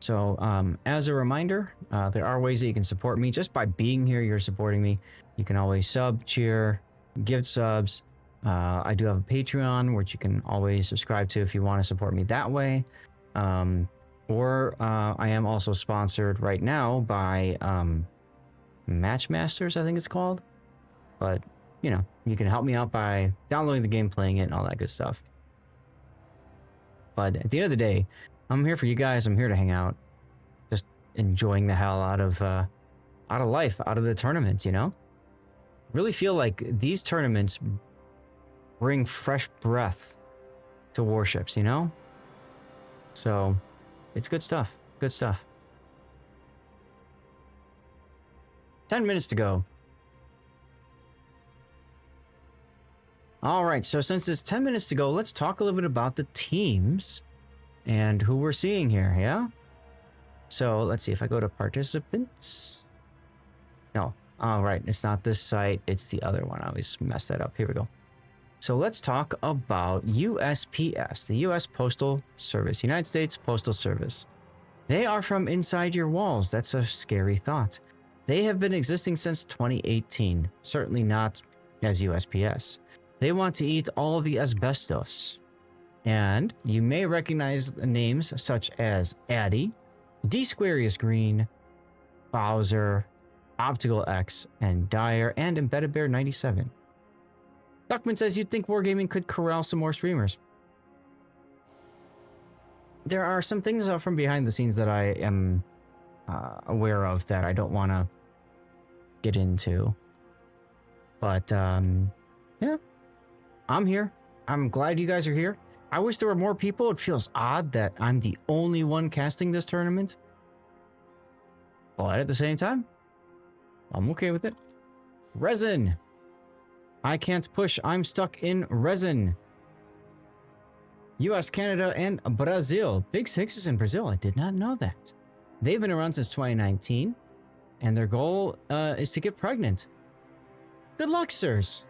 So as a reminder, there are ways that you can support me. Just by being here, you're supporting me. You can always sub, cheer, give subs. I do have a Patreon, which you can always subscribe to if you want to support me that way. Or I am also sponsored right now by Matchmasters, I think it's called. But, you know, you can help me out by downloading the game, playing it, and all that good stuff. But at the end of the day, I'm here for you guys. I'm here to hang out. Just enjoying the hell out of life, out of the tournaments, you know? Really feel like these tournaments bring fresh breath to warships, you know? So, it's good stuff. Good stuff. 10 minutes to go. All right, so since it's 10 minutes to go, let's talk a little bit about the teams and who we're seeing here, yeah? So, let's see if I go to participants. No, all right, it's not this site, it's the other one. I always mess that up. Here we go. So let's talk about USPS, the U.S. Postal Service, United States Postal Service. They are from inside your walls. That's a scary thought. They have been existing since 2018, certainly not as USPS. They want to eat all of the asbestos. And you may recognize names such as Addy, D-Squarius Green, Bowser, Optical X, and Dyer, and Embedded Bear 97. Duckman says you'd think Wargaming could corral some more streamers. There are some things from behind the scenes that I am aware of that I don't want to get into. But, yeah. I'm here. I'm glad you guys are here. I wish there were more people. It feels odd that I'm the only one casting this tournament. But at the same time, I'm okay with it. Resin. I can't push. I'm stuck in resin. US, Canada, and Brazil. Big Sixes in Brazil. I did not know that. They've been around since 2019, and their goal is to get pregnant. Good luck, sirs.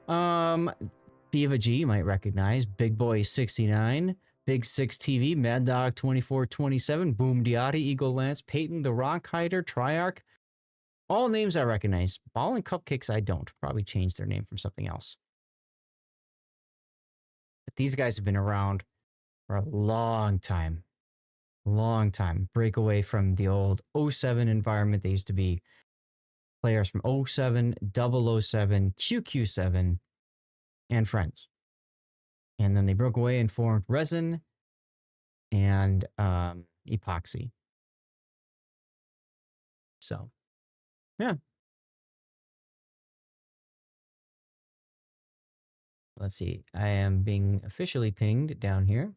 Diva G, you might recognize. Big Boy 69, Big Six TV, Mad Dog 2427, Boom Diotti, Eagle Lance, Peyton the Rock Hider, Triarch. All names I recognize. Ball and Cupcakes I don't. Probably changed their name from something else. But these guys have been around for a long time. Long time. Break away from the old 07 environment. They used to be players from 07, 007, QQ7, and friends. And then they broke away and formed Resin and Epoxy. So, yeah. Let's see. I am being officially pinged down here.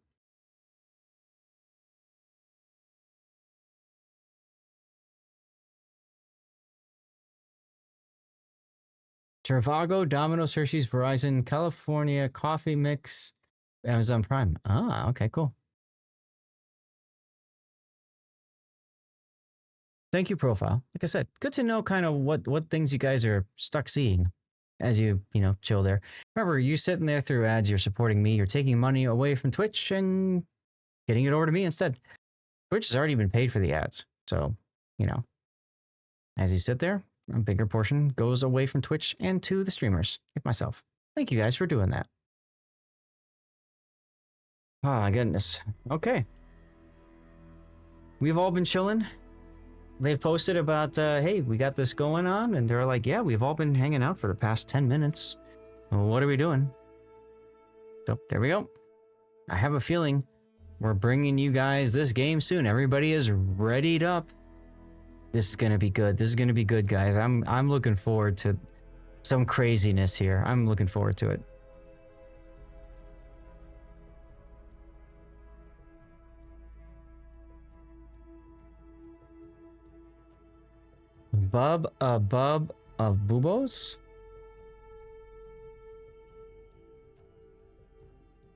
Travago, Domino's, Hershey's, Verizon, California, Coffee Mix, Amazon Prime. Ah, okay, cool. Thank you, Profile. Like I said, good to know kind of what things you guys are stuck seeing as you chill there. Remember, you sitting there through ads, you're supporting me, you're taking money away from Twitch and getting it over to me instead. Twitch has already been paid for the ads. So, as you sit there, a bigger portion goes away from Twitch and to the streamers, like myself. Thank you guys for doing that. Oh my goodness. Okay. We've all been chilling. They've posted about, hey, we got this going on. And they're like, yeah, we've all been hanging out for the past 10 minutes. Well, what are we doing? So there we go. I have a feeling we're bringing you guys this game soon. Everybody is readied up. This is going to be good. This is going to be good, guys. I'm looking forward to some craziness here. I'm looking forward to it. Bub of Boobos.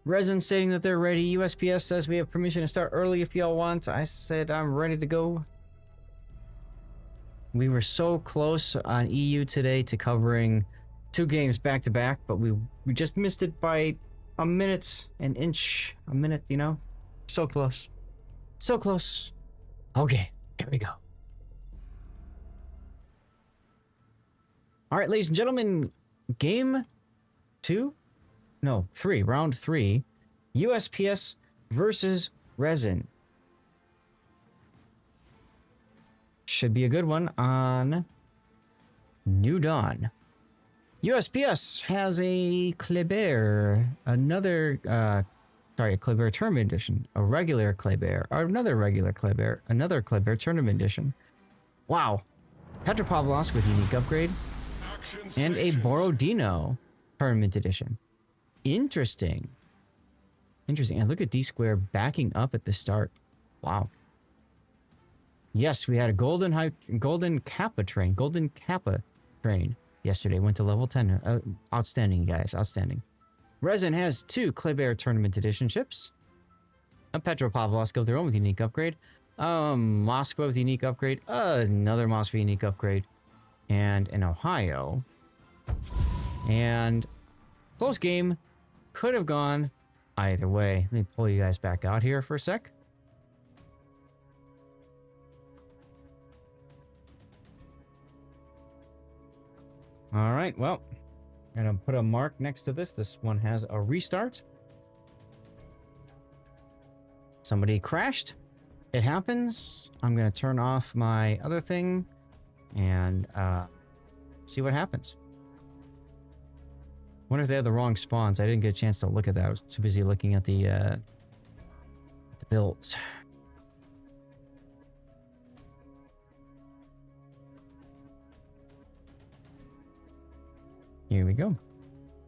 Resin stating that they're ready. USPS says we have permission to start early if y'all want. I said I'm ready to go. We were so close on EU today to covering 2 games back to back, but we just missed it by a minute, an inch, a minute, So close. So close. Okay, here we go. All right, ladies and gentlemen, game 2? No, 3, round 3. USPS versus RESIN. Should be a good one on New Dawn. USPS has a Kleber, another, a Kleber Tournament Edition, a regular Kleber, or another regular Kleber, another Kleber Tournament Edition. Wow. Petropavlovsk with unique upgrade, and a Borodino Tournament Edition. Interesting. Interesting. And look at D-Square backing up at the start. Wow. Yes, we had a golden Kappa train yesterday. Went to level 10. Outstanding, guys. Outstanding. RESIN has 2 Kleber Tournament Edition ships. A Petropavlovsk of their own with unique upgrade. Moscow with unique upgrade. Another Moscow unique upgrade. And an Ohio. And close game. Could have gone either way. Let me pull you guys back out here for a sec. All right, well, I'm gonna put a mark next to this. This one has a restart. Somebody crashed. It happens. I'm gonna turn off my other thing and see what happens. Wonder if they had the wrong spawns. I didn't get a chance to look at that. I was too busy looking at the builds. Here we go.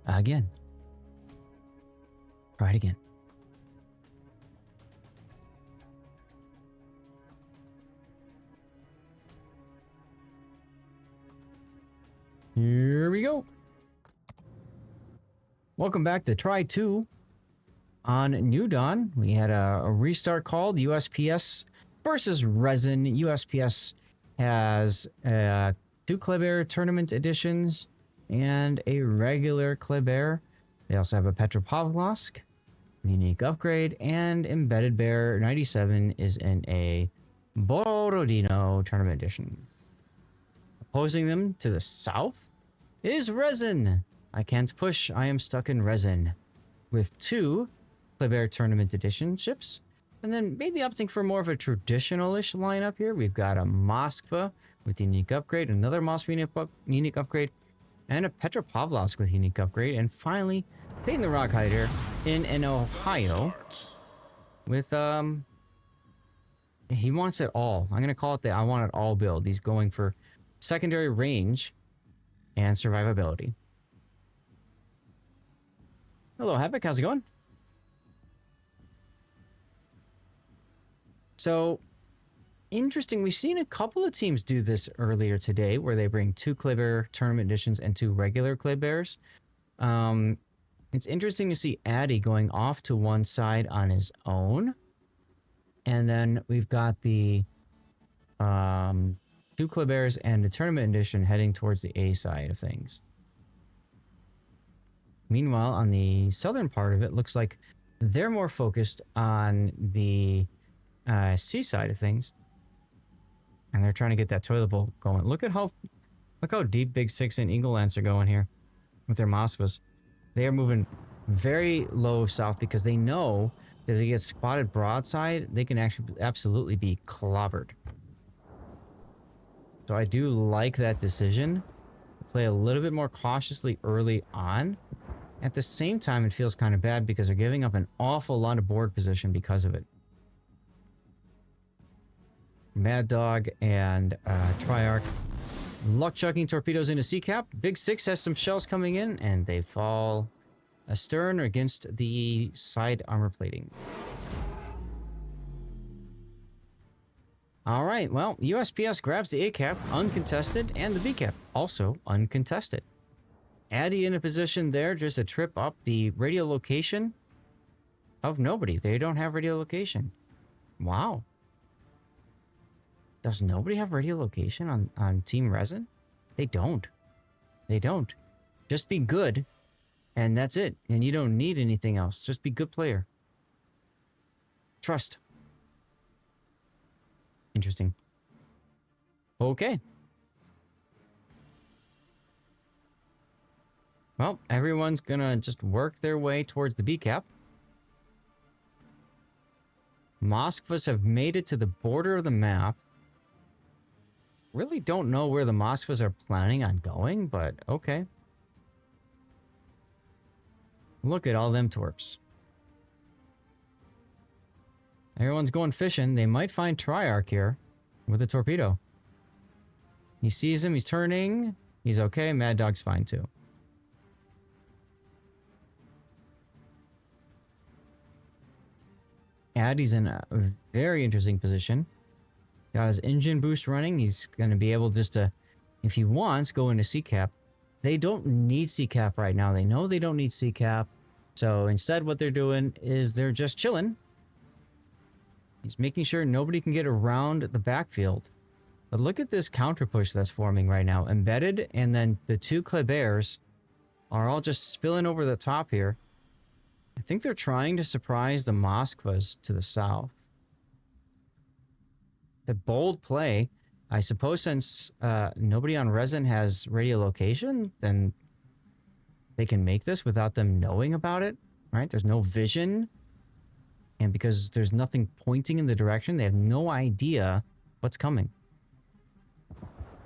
Again. Try it again. Here we go. Welcome back to Try 2 on New Dawn. We had a restart called USPS versus RESIN. USPS has 2 Kleber Tournament Editions and a regular Kleber. They also have a Petropavlovsk, unique upgrade, and Embedded Bear 97 is in a Borodino Tournament Edition. Opposing them to the south is RESIN. I can't push, I am stuck in RESIN. With 2 Kleber Tournament Edition ships. And then maybe opting for more of a traditional-ish lineup here. We've got a Moskva with unique upgrade, another Moskva unique upgrade, and a Petropavlovsk with unique upgrade. And finally, hitting the Rock Hider in an Ohio with, he wants it all. I'm going to call it the I want it all build. He's going for secondary range and survivability. Hello, Havoc. How's it going? So, interesting. We've seen a couple of teams do this earlier today where they bring 2 Kleber Tournament Editions and 2 regular Klebers. It's interesting to see Addy going off to one side on his own. And then we've got the 2 Klebers and the Tournament Edition heading towards the A side of things. Meanwhile, on the southern part of it, looks like they're more focused on the C side of things. And they're trying to get that toilet bowl going. Look how deep Big 6 and Eagle Lance are going here with their Moskvas. They are moving very low south because they know that if they get spotted broadside, they can actually absolutely be clobbered. So I do like that decision. Play a little bit more cautiously early on. At the same time, it feels kind of bad because they're giving up an awful lot of board position because of it. Mad Dog and Triarch luck chucking torpedoes into C-Cap. Big 6 has some shells coming in, and they fall astern or against the side armor plating. All right, well, USPS grabs the A-Cap, uncontested, and the B-Cap, also uncontested. Addy in a position there just to trip up the radio location of nobody. They don't have radio location. Wow. Does nobody have radio location on Team RESIN? They don't. They don't. Just be good, and that's it. And you don't need anything else. Just be a good player. Trust. Interesting. Okay. Well, everyone's gonna just work their way towards the B cap. Moskvas have made it to the border of the map. Really don't know where the Moskvas are planning on going, but okay. Look at all them torps. Everyone's going fishing. They might find Triarch here with a torpedo. He sees him. He's turning. He's okay. Mad Dog's fine too. Addy's in a very interesting position. Got his engine boost running. He's going to be able just to, if he wants, go into C-Cap. They don't need C-Cap right now. They know they don't need C-Cap. So instead what they're doing is they're just chilling. He's making sure nobody can get around the backfield. But look at this counter push that's forming right now. Embedded and then the two Kleberts are all just spilling over the top here. I think they're trying to surprise the Moskvas to the south. The bold play, I suppose, since nobody on RESIN has radiolocation, then they can make this without them knowing about it, right? There's no vision. And because there's nothing pointing in the direction, they have no idea what's coming.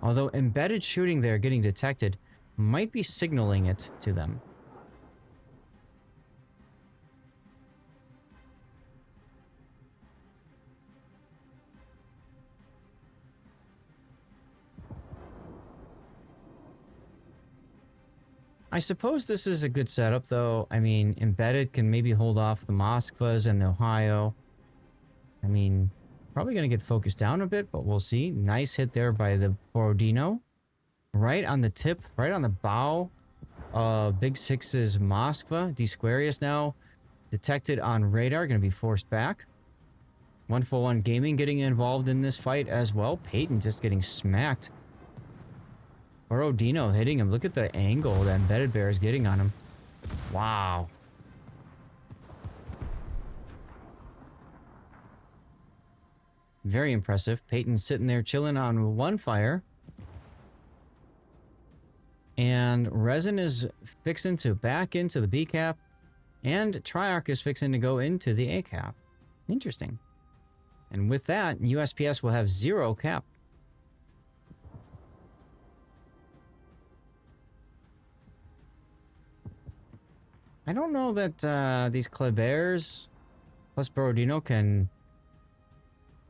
Although embedded shooting there getting detected might be signaling it to them. I suppose this is a good setup, though. I mean, Embedded can maybe hold off the Moskvas and the Ohio. I mean, probably going to get focused down a bit, but we'll see. Nice hit there by the Borodino. Right on the tip, right on the bow of Big Six's Moskva. Dsquarius now detected on radar, going to be forced back. 141 Gaming getting involved in this fight as well. Peyton just getting smacked. Borodino hitting him. Look at the angle that Embedded Bear is getting on him. Wow. Very impressive. Peyton sitting there chilling on one fire. And RESIN is fixing to back into the B cap. And Triarch is fixing to go into the A cap. Interesting. And with that, USPS will have 0 cap. I don't know that these Kleberts plus Borodino can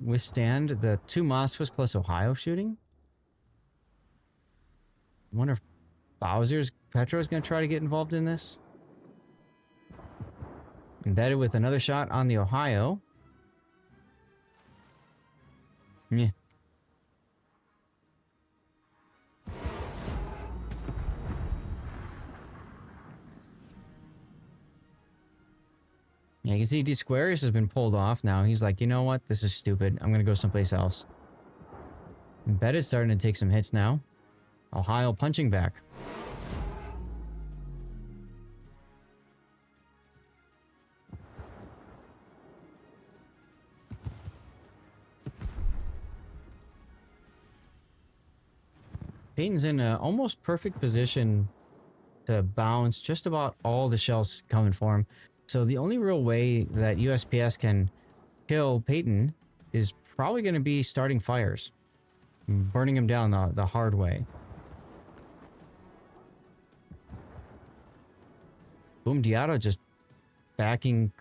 withstand the 2 Moskvas plus Ohio shooting. I wonder if Bowser's Petro is going to try to get involved in this. Embedded with another shot on the Ohio. Yeah. Yeah, you can see Dsquarius has been pulled off now. He's like, you know what? This is stupid. I'm going to go someplace else. Embedded starting to take some hits now. Ohio punching back. Peyton's in an almost perfect position to bounce just about all the shells coming for him. So the only real way that USPS can kill Peyton is probably going to be starting fires. Burning him down the hard way. Boom Diato just backing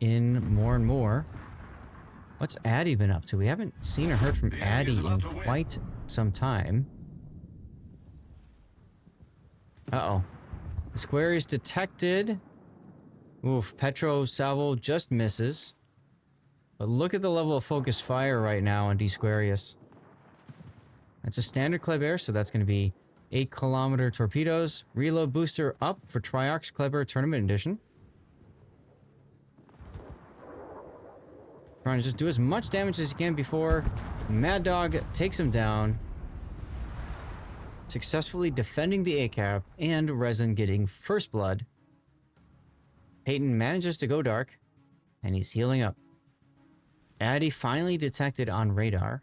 in more and more. What's Addy been up to? We haven't seen or heard from Addy in quite some time. Uh-oh. The square is detected. Oof, Petro Salvo just misses. But look at the level of focus fire right now on Dsquarius. That's a standard Kleber, so that's going to be 8-kilometer torpedoes. Reload booster up for Triarch's Kleber Tournament Edition. Trying to just do as much damage as he can before Mad Dog takes him down. Successfully defending the A-cap and RESIN getting first blood. Peyton manages to go dark, and he's healing up. Addy finally detected on radar.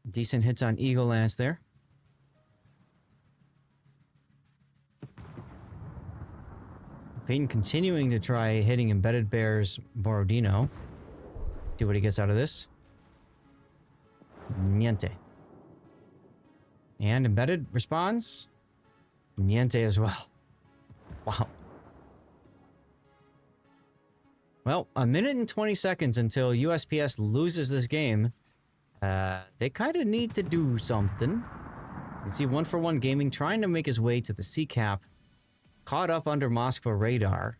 Decent hits on Eagle Lance there. Peyton continuing to try hitting Embedded Bear's Borodino. See what he gets out of this. Niente. And Embedded responds. Niente as well. Wow. Well, 1 minute and 20 seconds until USPS loses this game. They kind of need to do something. You can see 1-for-1 Gaming trying to make his way to the C cap. Caught up under Moskva radar.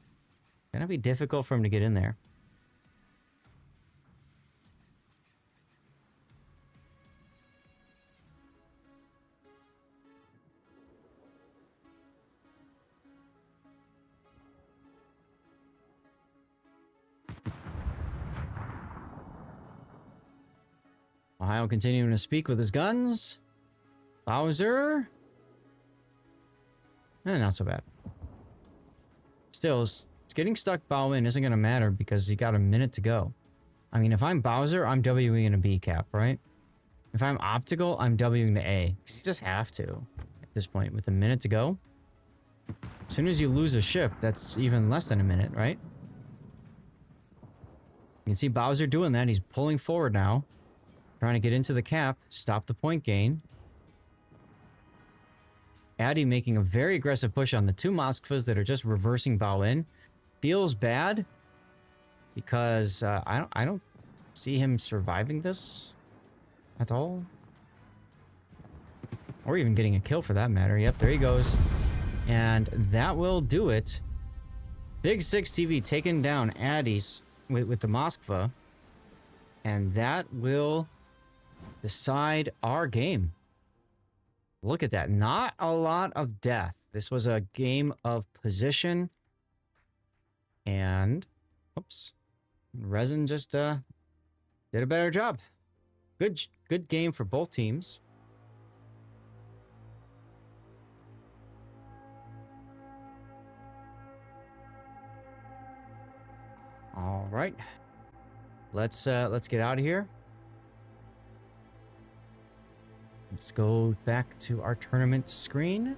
Gonna be difficult for him to get in there. Ohio continuing to speak with his guns. Bowser. Not so bad. Still, getting stuck bow in isn't going to matter because you got 1 minute to go. I mean, if I'm Bowser, I'm Wing a B cap, right? If I'm Optical, I'm Wing to A. Because you just have to at this point with 1 minute to go. As soon as you lose a ship, that's even less than 1 minute, right? You can see Bowser doing that. He's pulling forward now. Trying to get into the cap, stop the point gain. Addy making a very aggressive push on the 2 Moskvas that are just reversing bow in. Feels bad because I don't see him surviving this at all. Or even getting a kill for that matter. Yep, there he goes. And that will do it. Big 6 TV taking down Addy's with the Moskva. And that will decide our game. Look at that. Not a lot of death. This was a game of position. And, oops. RESIN just did a better job. Good game for both teams. All right. Let's get out of here. Let's go back to our tournament screen.